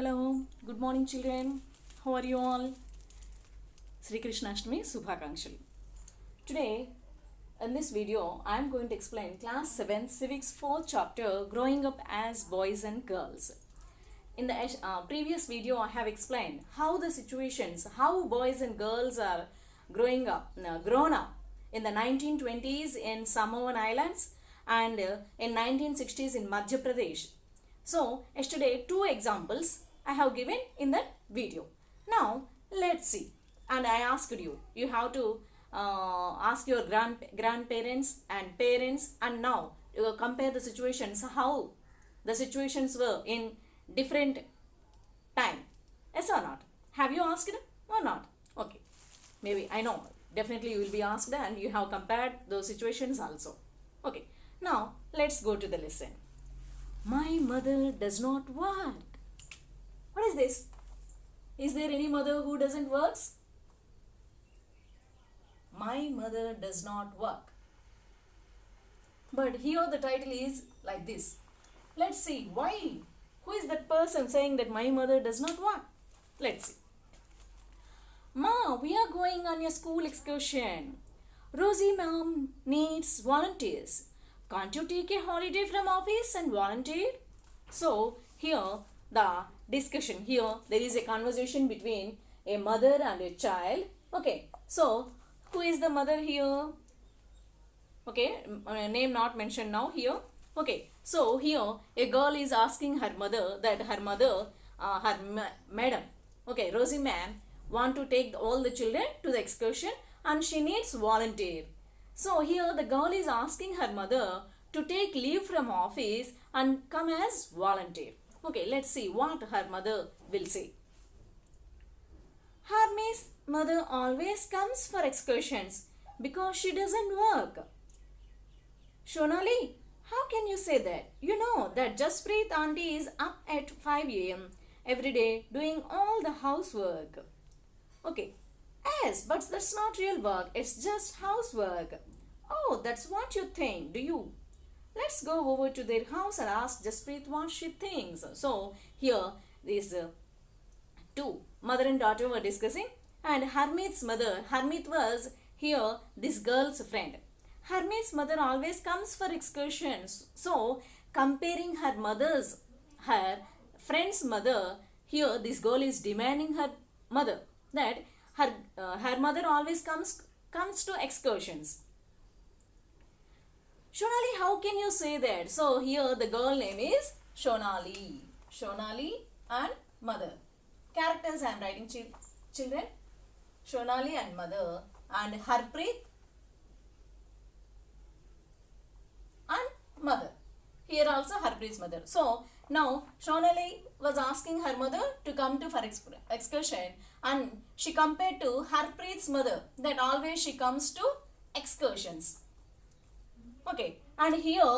Hello, good morning children. How are you all? Sri Krishnashtami Subhakankshalu. Today in this video I am going to explain class 7 civics 4th chapter growing up as boys and girls. In the previous video I have explained how the situations, how boys and girls are grown up in the 1920s in Samoan Islands and in 1960s in Madhya Pradesh. So yesterday two examples I have given in that video. Now let's see. And I asked you, you have to ask your grandparents and parents, and now you compare the situations, how the situations were in different time. Yes or not? Have you asked or not? Okay. Maybe I know. Definitely you will be asked and you have compared those situations also. Okay. Now let's go to the lesson. My mother does not work. What is this? Is there any mother who doesn't work? My mother does not work. But here the title is like this. Let's see why. Who is that person saying that my mother does not work? Let's see. Ma, we are going on a school excursion. Rosie ma'am needs volunteers. Can't you take a holiday from office and volunteer? So here the discussion, here there is a conversation between a mother and a child. Okay, so who is the mother here? Okay, name not mentioned now here. Okay, so here a girl is asking her mother that madam, okay, Rosie ma'am want to take all the children to the excursion and she needs volunteer. So here the girl is asking her mother to take leave from office and come as volunteer. Okay, let's see what her mother will say. Harmy's mother always comes for excursions because she doesn't work. Shonali, how can you say that? You know that Jaspreet auntie is up at 5 a.m. every day doing all the housework. Okay, yes, but that's not real work. It's just housework. Oh, that's what you think, do you? Let's go over to their house and ask Jaspreet what she thinks. So, here these two, mother and daughter, were discussing, and Harmeet's mother, Harmeet was here this girl's friend. Harmeet's mother always comes for excursions. So, comparing her friend's mother, here this girl is demanding her mother that her mother always comes to excursions. Shonali, how can you say that? So here the girl name is Shonali. Shonali and mother. Characters I am writing, children. Shonali and mother, and Harpreet and mother. Here also Harpreet's mother. So now Shonali was asking her mother to come to for excursion, and she compared to Harpreet's mother that always she comes to excursions. Okay, and here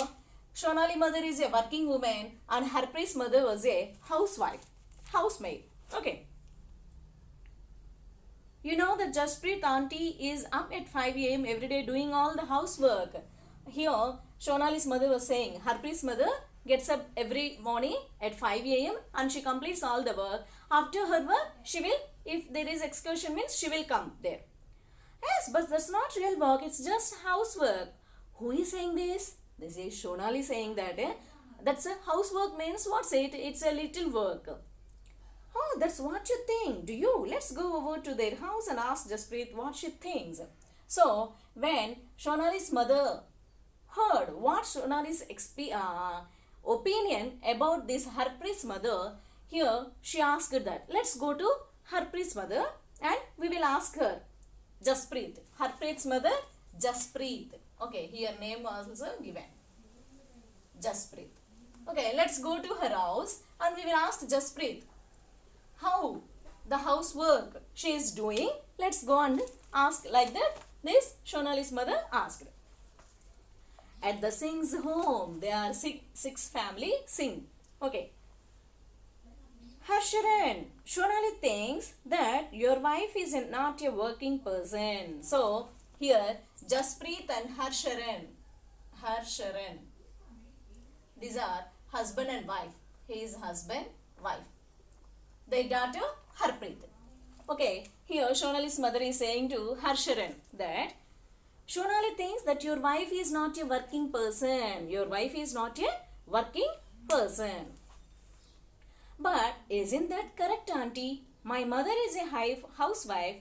Shonali mother is a working woman and Harpreet's mother was a housemaid. Okay. You know that Jaspreet auntie is up at 5 a.m. every day doing all the housework. Here Shonali's mother was saying Harpreet's mother gets up every morning at 5 a.m. and she completes all the work. After her work, she will, if there is excursion means she will come there. Yes, but that's not real work, it's just housework. Who is saying this? This is Shonali saying that. That's a housework means what's it? It's a little work. Oh, that's what you think. Do you? Let's go over to their house and ask Jaspreet what she thinks. So, when Shonali's mother heard what Shonali's opinion about this Harpreet's mother, here she asked that. Let's go to Harpreet's mother and we will ask her. Jaspreet. Harpreet's mother, Jaspreet. Okay, here name was also given. Jaspreet. Okay, let's go to her house and we will ask Jaspreet how the housework she is doing. Let's go and ask like that. This Shonali's mother asked. At the Singh's home, there are six family Singh. Okay. Harsharan, Shonali thinks that your wife is not a working person. So, here Jaspreet and Harsharan. These are husband and wife. He is husband, wife. their daughter Harpreet. Okay, here Shonali's mother is saying to Harsharan that Shonali thinks that your wife is not a working person. Your wife is not a working person. But isn't that correct, auntie? My mother is a housewife.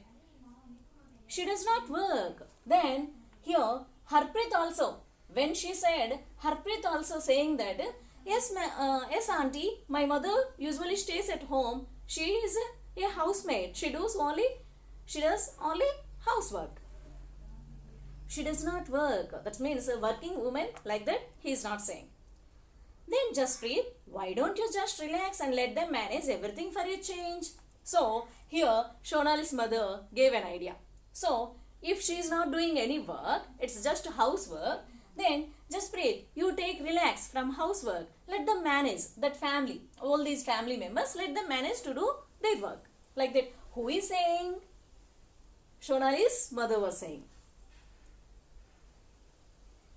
She does not work. Then here Harpreet also, when she said, Harpreet also saying that, yes auntie, my mother usually stays at home. She is a housemaid. She does only housework. She does not work. That means a working woman like that he is not saying. Then Jaspreet, why don't you just relax and let them manage everything for a change? So here Shonali's mother gave an idea. So if she is not doing any work, it's just housework, then Jaspreet, you take relax from housework. Let them manage that family. All these family members, let them manage to do their work. Like that. Who is saying? Shonali's mother was saying.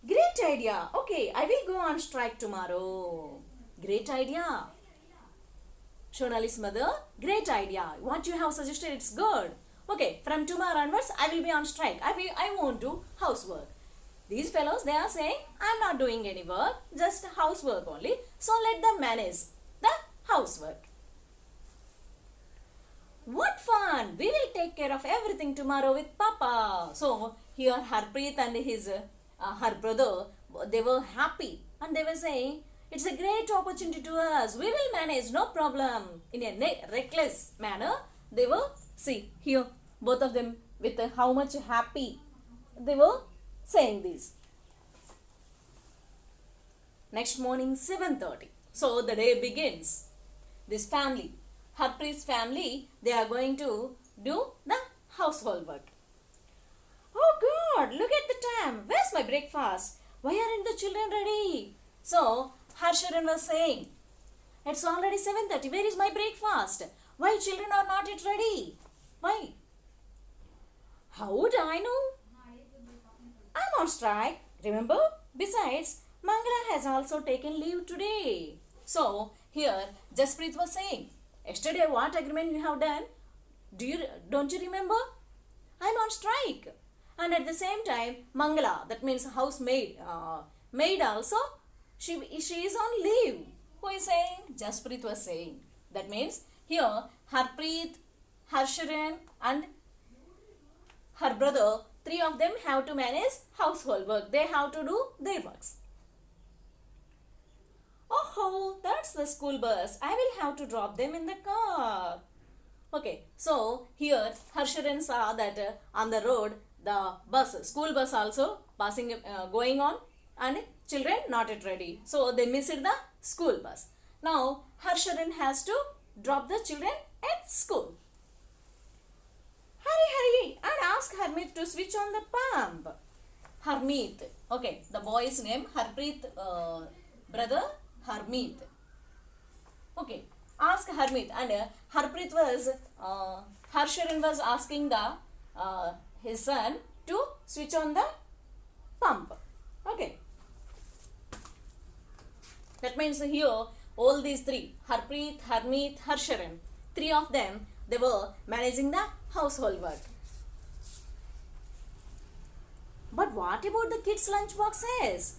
Great idea. Okay, I will go on strike tomorrow. Great idea. Shonali's mother, great idea. What you have suggested, it's good. Okay, from tomorrow onwards, I will be on strike. I won't do housework. These fellows, they are saying, I'm not doing any work, just housework only. So let them manage the housework. What fun! We will take care of everything tomorrow with Papa. So here Harpreet and her brother, they were happy and they were saying, it's a great opportunity to us. We will manage, no problem. In a reckless manner, they were, see here, both of them with how much happy they were saying this. Next morning, 7:30. So the day begins. This family, Harpreet's family, they are going to do the household work. Oh God, look at the time. Where's my breakfast? Why aren't the children ready? So Harsharan was saying, it's already 7:30. Where is my breakfast? Why children are not yet ready? Why? How would I know? I'm on strike. Remember? Besides, Mangala has also taken leave today. So here Jaspreet was saying, yesterday what agreement you have done? Don't you remember? I'm on strike. And at the same time, Mangala, that means housemaid, maid also, she is on leave. Who is saying? Jaspreet was saying. That means here Harpreet, Harsharan and her brother, three of them have to manage household work. They have to do their works. Oh, that's the school bus. I will have to drop them in the car. Okay, so here Harsharan saw that on the road the school bus also passing, going on, and children not yet ready. So they missed the school bus. Now Harsharan has to drop the children at school. Hurry and ask Harmeet to switch on the pump. Harmeet. Okay, the boy's name Harpreet, brother Harmeet. Okay, ask Harmeet, and Harpreet was, Harsharan was asking his son to switch on the pump. Okay. That means here all these three, Harpreet, Harmeet, Harsharan, three of them, they were managing the household work. But what about the kids' lunch boxes?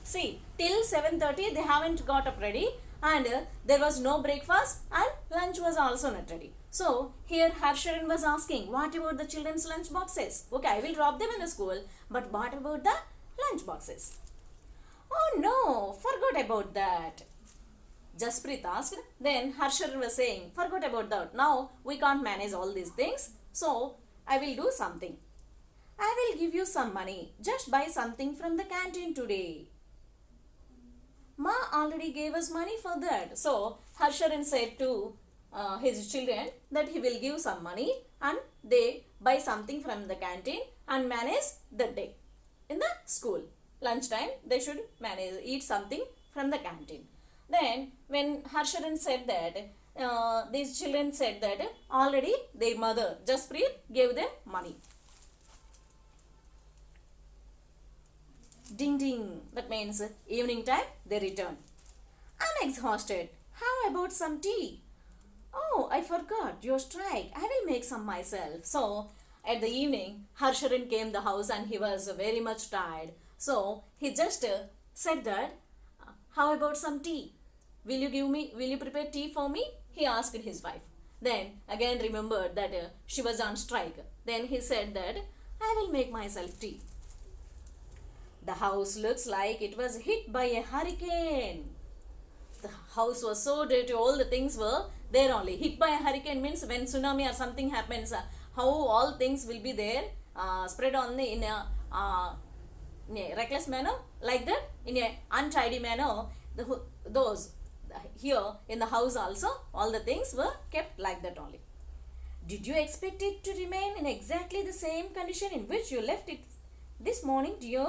See, till 7:30 they haven't got up ready, and there was no breakfast and lunch was also not ready. So here Harsharan was asking, what about the children's lunch boxes? Okay, I will drop them in the school, but what about the lunch boxes? Oh no, forgot about that. Jaspreet asked. Then Harsharan was saying, forgot about that. Now we can't manage all these things, so I will do something. I will give you some money. Just buy something from the canteen today. Ma already gave us money for that. So Harsharan said to his children that he will give some money and they buy something from the canteen and manage the day. In the school, lunchtime, they should eat something from the canteen. Then when Harsharan said that, these children said that already their mother, Jaspreet, gave them money. Ding ding. That means evening time they return. I'm exhausted. How about some tea? Oh, I forgot your strike. I will make some myself. So, at the evening, Harsharan came the house and he was very much tired. So, he just said that, how about some tea? Will you prepare tea for me? He asked his wife. Then, again remembered that she was on strike. Then he said that, I will make myself tea. The house looks like it was hit by a hurricane. The house was so dirty, all the things were there only. Hit by a hurricane means when tsunami or something happens, how all things will be there, spread on the in a reckless manner, like that, in a untidy manner. Those here in the house also, all the things were kept like that only. Did you expect it to remain in exactly the same condition in which you left it this morning, dear?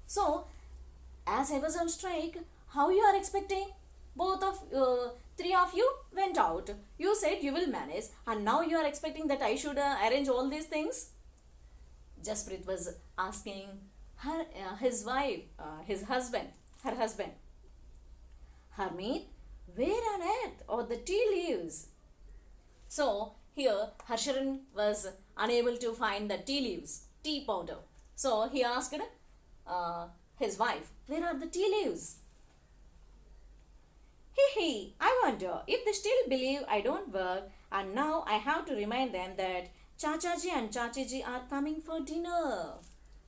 So, as I was on strike, how you are expecting? Three of you went out. You said you will manage, and now you are expecting that I should arrange all these things? Jasprit was asking his wife, her husband. Harmeet, where on earth are the tea leaves? So, here Harsharan was unable to find the tea leaves, tea powder. So, he asked his wife, where are the tea leaves? Hee, I wonder if they still believe I don't work, and now I have to remind them that Chachaji and Chachiji are coming for dinner.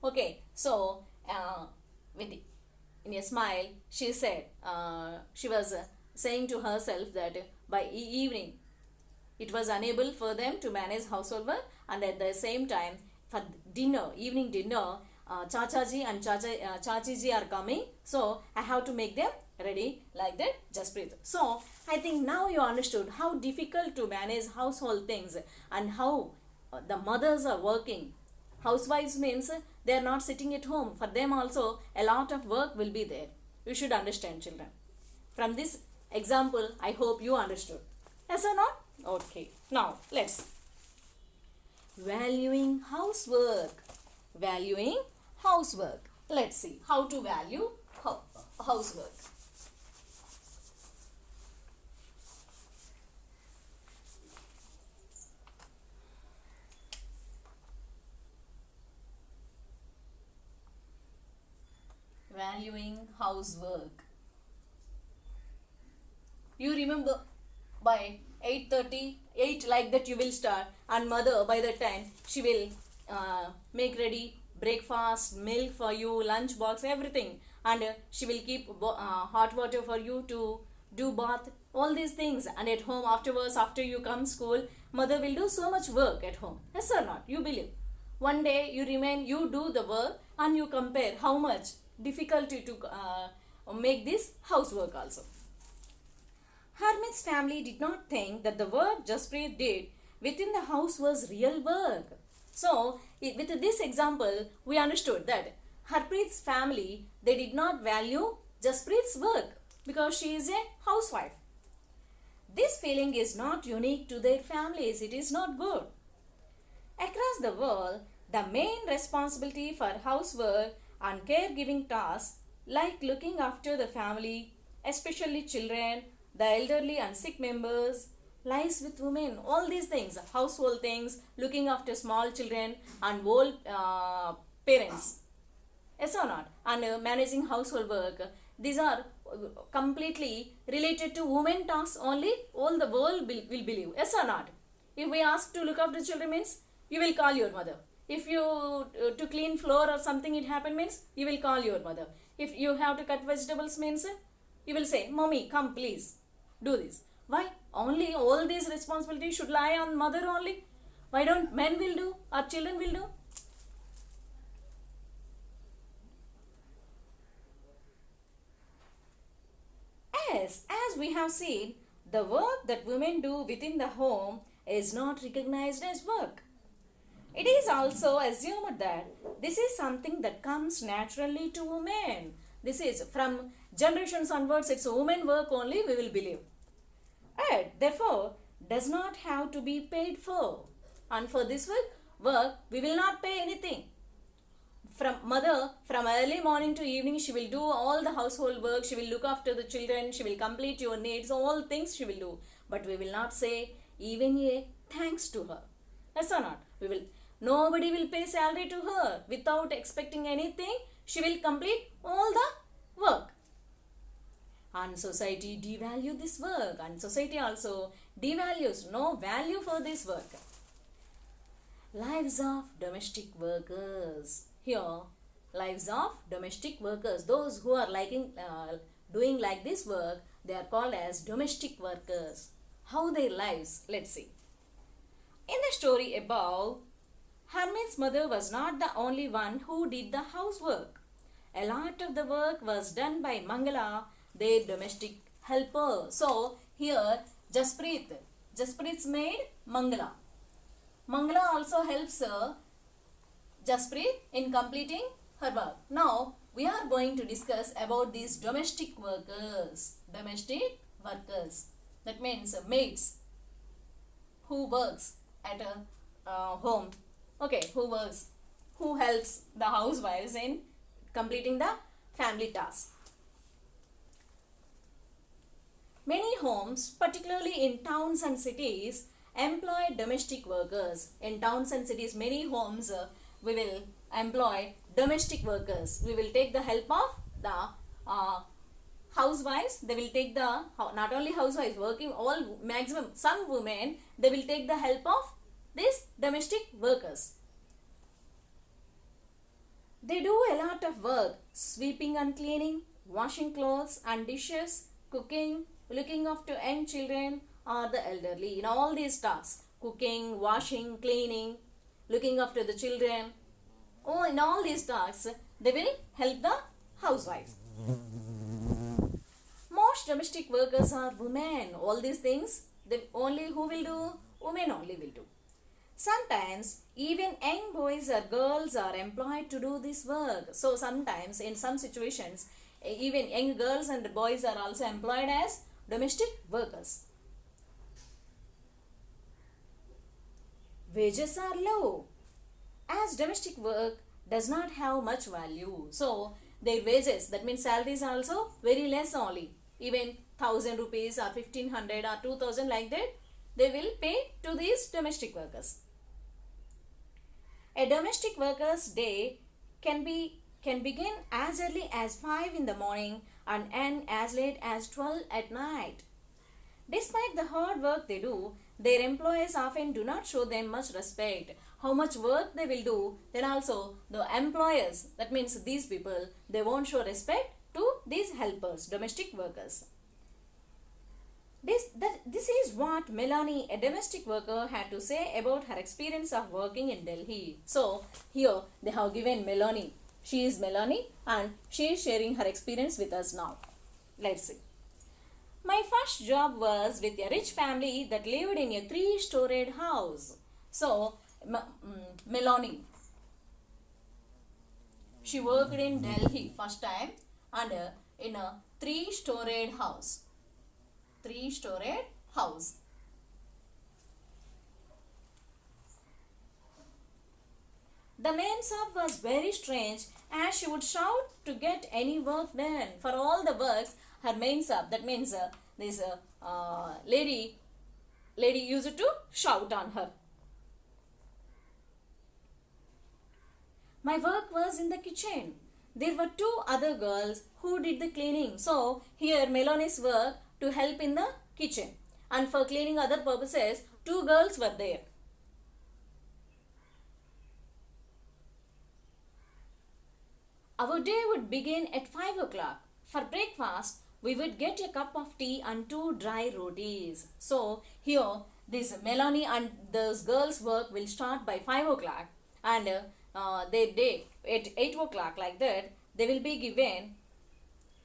Okay, so in a smile, she said, she was saying to herself that by evening, it was unable for them to manage household work, and at the same time, for dinner, evening dinner, Chachaji and Chachiji are coming, so I have to make them ready like that, Jasprit. So, I think now you understood how difficult to manage household things and how the mothers are working. Housewives means they are not sitting at home. For them also, a lot of work will be there. You should understand, children. From this example, I hope you understood. Yes or not? Okay. Now, let's. Valuing housework. Valuing housework. Let's see how to value housework. Valuing housework. You remember by 8:30, 8 like that you will start, and mother by that time she will make ready breakfast, milk for you, lunch box, everything, and she will keep hot water for you to do bath, all these things. And at home afterwards, after you come school, mother will do so much work at home. Yes or not? You believe? One day you do the work, and you compare how much difficulty to make this housework also. Harmeet's family did not think that the work Jasprit did within the house was real work. So, with this example, we understood that Harpreet's family, they did not value Jasprit's work because she is a housewife. This feeling is not unique to their families. It is not good. Across the world, the main responsibility for housework and caregiving tasks like looking after the family, especially children, the elderly and sick members, lies with women. All these things, household things, looking after small children and old parents. Yes or not? And managing household work. These are completely related to women tasks only. All the world will believe. Yes or not? If we ask to look after children means, you will call your mother. If you to clean floor or something it happen means, you will call your mother. If you have to cut vegetables means, you will say, Mommy, come please, do this. Why? Only all these responsibilities should lie on mother only. Why don't men will do or children will do? Yes, as we have seen, the work that women do within the home is not recognized as work. It is also assumed that this is something that comes naturally to women. This is from generations onwards, it's women work only, we will believe. And therefore, does not have to be paid for. And for this work, we will not pay anything. From mother, from early morning to evening, she will do all the household work, she will look after the children, she will complete your needs, all things she will do. But we will not say even a thanks to her. Yes or not? Nobody will pay salary to her without expecting anything. She will complete all the work. And society devalue this work, and society also devalues, no value for this work. Lives of domestic workers. Here, lives of domestic workers. Those who are doing like this work, they are called as domestic workers. How their lives? Let's see. In the story above, Hermit's mother was not the only one who did the housework. A lot of the work was done by Mangala, their domestic helper. So here Jasprit's maid Mangala. Mangala also helps Jasprit in completing her work. Now we are going to discuss about these domestic workers. Domestic workers. That means maids who works at a home. Okay, who helps the housewives in completing the family task. Many homes, particularly in towns and cities, employ domestic workers. In towns and cities, many homes we will employ domestic workers. We will take the help of the housewives. They will take the, not only housewives, working all maximum, some women, they will take the help of these domestic workers. They do a lot of work, sweeping and cleaning, washing clothes and dishes, cooking, looking after young children or the elderly. In all these tasks, cooking, washing, cleaning, looking after the children, in all these tasks, they will help the housewife. Most domestic workers are women. All these things, who will do? Women only will do. Sometimes even young boys or girls are employed to do this work. So sometimes in some situations even young girls and boys are also employed as domestic workers. Wages are low as domestic work does not have much value. So their wages, that means salaries, are also very less only. Even 1,000 rupees or 1,500 or 2,000 like that, they will pay to these domestic workers. A domestic worker's day can begin as early as 5 in the morning and end as late as 12 at night. Despite the hard work they do, their employers often do not show them much respect. How much work they will do, then also the employers, that means these people, they won't show respect to these helpers, domestic workers. This is what Melanie, a domestic worker, had to say about her experience of working in Delhi. So here they have given Melanie. She is Melanie and she is sharing her experience with us now. Let's see. My first job was with a rich family that lived in a 3-storied house. So Melanie, she worked in Delhi first time and in a 3-storied house. 3-storied house. The main shop was very strange as she would shout to get any work done. For all the works, her main shop, that means this lady used to shout on her. My work was in the kitchen. There were 2 other girls who did the cleaning. So here Melanie's work to help in the kitchen, and for cleaning other purposes 2 girls were there. Our day would begin at 5 o'clock. For breakfast, we would get a cup of tea and 2 dry rotis. So here this Melanie and those girls' work will start by 5 o'clock and their day at 8 o'clock, like that, they will be given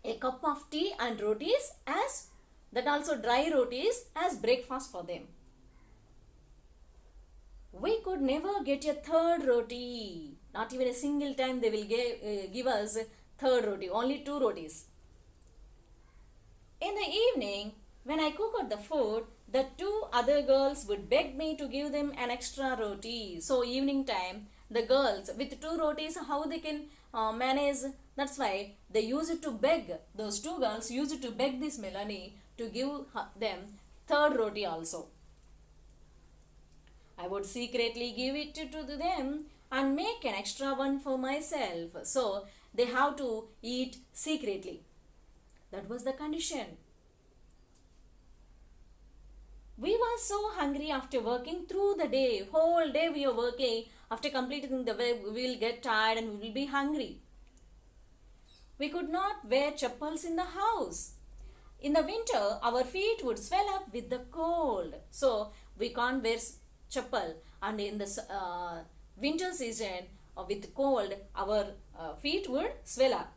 a cup of tea and rotis, as that also dry rotis, as breakfast for them. We could never get a third roti. Not even a single time they will give us third roti. Only 2 rotis. In the evening, when I cooked the food, the 2 other girls would beg me to give them an extra roti. So evening time, the girls with 2 rotis, how they can manage? That's why they used to beg. Those 2 girls used to beg this Melanie to give them third roti also. I would secretly give it to them and make an extra one for myself. So they have to eat secretly. That was the condition. We were so hungry after working through the day. Whole day we are working. After completing the work, we will get tired and we will be hungry. We could not wear chappals in the house. In the winter, our feet would swell up with the cold. So we can't wear chappal. And in the winter season, with cold, our feet would swell up.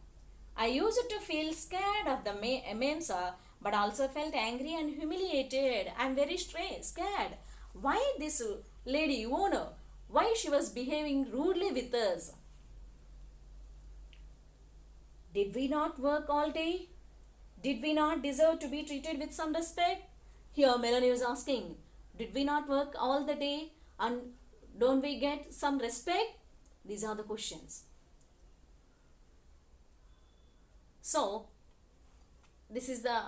I used to feel scared of the Mensa, but also felt angry and humiliated. I am very scared. Why this lady owner? Why she was behaving rudely with us? Did we not work all day? Did we not deserve to be treated with some respect? Here Melanie was asking, did we not work all the day and don't we get some respect? These are the questions. So, this is the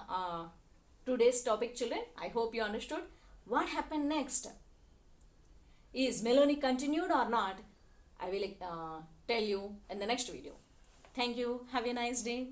today's topic, children. I hope you understood. What happened next? Is Melanie continued or not? I will tell you in the next video. Thank you. Have a nice day.